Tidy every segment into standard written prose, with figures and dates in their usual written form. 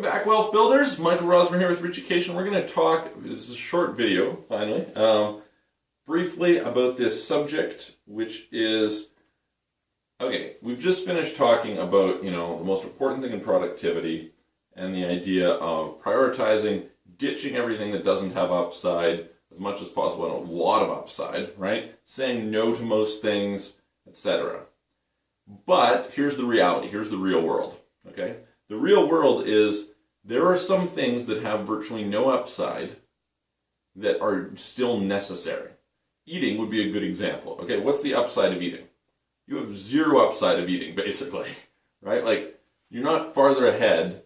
back, Wealth Builders. Michael Rosmer here with Richucation. We're going to talk, this is a short video, finally, briefly about this subject, which is, okay, we've just finished talking about, the most important thing in productivity and the idea of prioritizing, ditching everything that doesn't have upside as much as possible and a lot of upside, right? Saying no to most things, etc. But here's the reality, here's the real world, okay? The real world is there are some things that have virtually no upside that are still necessary. Eating would be a good example. Okay, what's the upside of eating? You have zero upside of eating, basically, right? Like, you're not farther ahead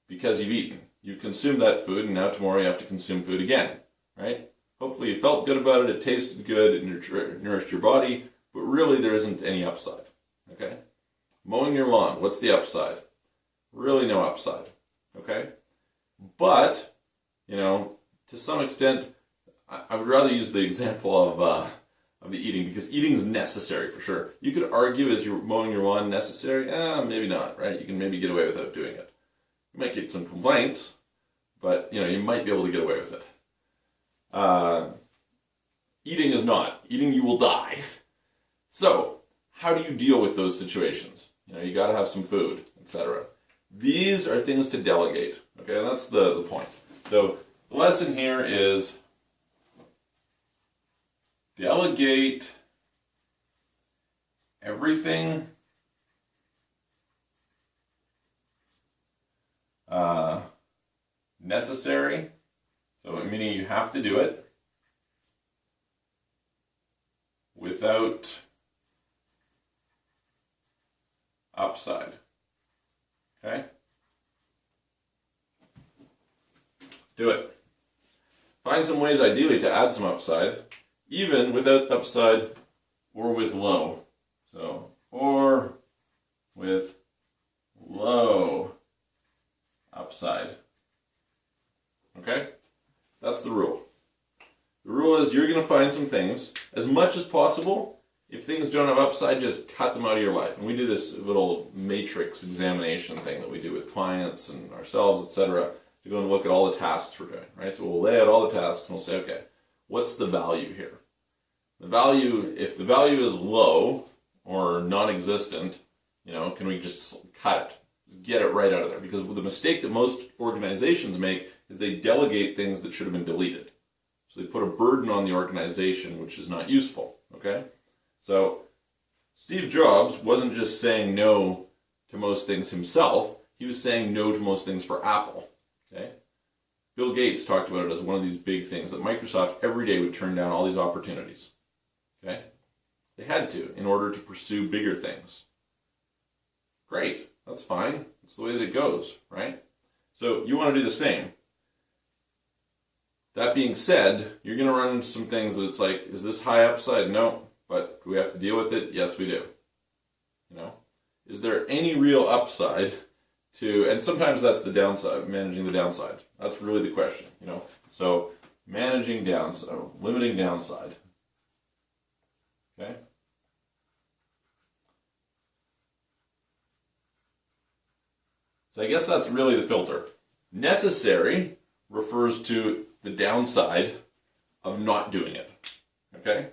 because you've eaten. You've consumed that food, and now tomorrow you have to consume food again, right? Hopefully you felt good about it, it tasted good, it nourished your body, but really there isn't any upside, okay? Mowing your lawn, what's the upside? Really no upside, okay? But, to some extent, I would rather use the example of the eating, because eating is necessary for sure. You could argue, is you're mowing your lawn necessary? Maybe not, right? You can maybe get away without doing it. You might get some complaints, but, you might be able to get away with it. Eating is not. Eating, you will die. So, how do you deal with those situations? You got to have some food, etc. These are things to delegate, okay? And that's the point. So the lesson here is delegate everything necessary, so meaning you have to do it, without upside. Okay? Do it. Find some ways, ideally, to add some upside, even without upside or with low. So, or with low upside. Okay? That's the rule. The rule is you're going to find some things, as much as possible. If things don't have upside, just cut them out of your life. And we do this little matrix examination thing that we do with clients and ourselves, etc., to go and look at all the tasks we're doing, right? So we'll lay out all the tasks and we'll say, okay, what's the value here? The value, if the value is low or non-existent, can we just cut it? Get it right out of there. Because the mistake that most organizations make is they delegate things that should have been deleted. So they put a burden on the organization which is not useful, okay? So, Steve Jobs wasn't just saying no to most things himself, he was saying no to most things for Apple, okay? Bill Gates talked about it as one of these big things, that Microsoft every day would turn down all these opportunities, okay? They had to, in order to pursue bigger things. Great, that's fine, that's the way that it goes, right? So, you want to do the same. That being said, you're going to run into some things that it's like, is this high upside? No. But do we have to deal with it? Yes, we do. Is there any real upside to, and sometimes that's the downside, managing the downside. That's really the question, So, managing downside, limiting downside. Okay? So I guess that's really the filter. Necessary refers to the downside of not doing it. Okay?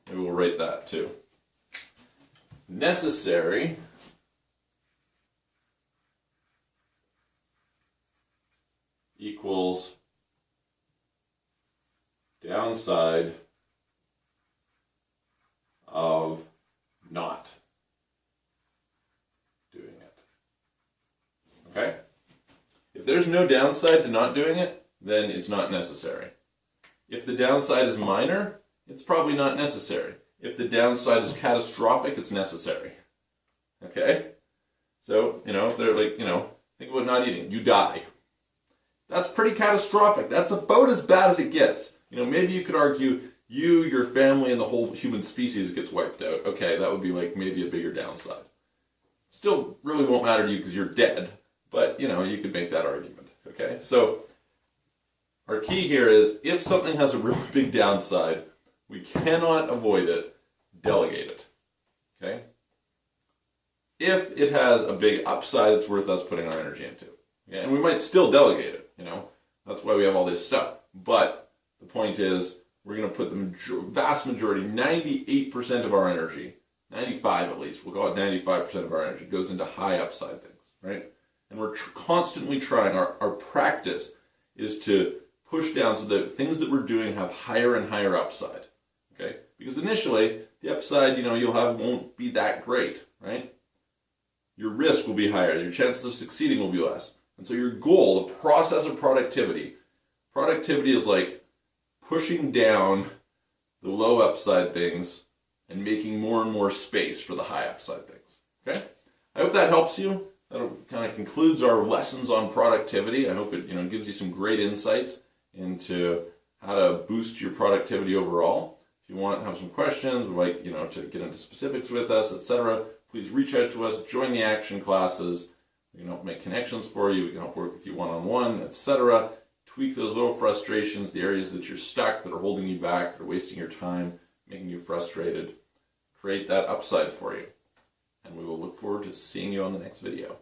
Maybe we'll rate that too. Necessary equals downside of not doing it. Okay? If there's no downside to not doing it, then it's not necessary. If the downside is minor, it's probably not necessary. If the downside is catastrophic, it's necessary. Okay? So, if they're like, think about not eating. You die. That's pretty catastrophic. That's about as bad as it gets. Maybe you could argue you, your family, and the whole human species gets wiped out. Okay, that would be like maybe a bigger downside. Still really won't matter to you because you're dead. But, you could make that argument. Okay? So, our key here is, if something has a really big downside, we cannot avoid it, delegate it. Okay? if it has a big upside, it's worth us putting our energy into. Okay? And we might still delegate it, you know. That's why we have all this stuff. But the point is, we're going to put the vast majority, 98% of our energy, 95 at least, we'll call it 95% of our energy, goes into high upside things, right? And we're constantly trying, our practice is to push down so that things that we're doing have higher and higher upside, okay? Because initially, the upside, you'll have won't be that great, right? Your risk will be higher, your chances of succeeding will be less. And so your goal, the process of productivity is like pushing down the low upside things and making more and more space for the high upside things, okay? I hope that helps you. That kind of concludes our lessons on productivity. I hope it gives you some great insights into how to boost your productivity overall. If you want to have some questions, would like to get into specifics with us, etc., please reach out to us, join the action classes. We can help make connections for you. We can help work with you one-on-one, etc. Tweak those little frustrations, the areas that you're stuck, that are holding you back, that are wasting your time, making you frustrated. Create that upside for you. And we will look forward to seeing you on the next video.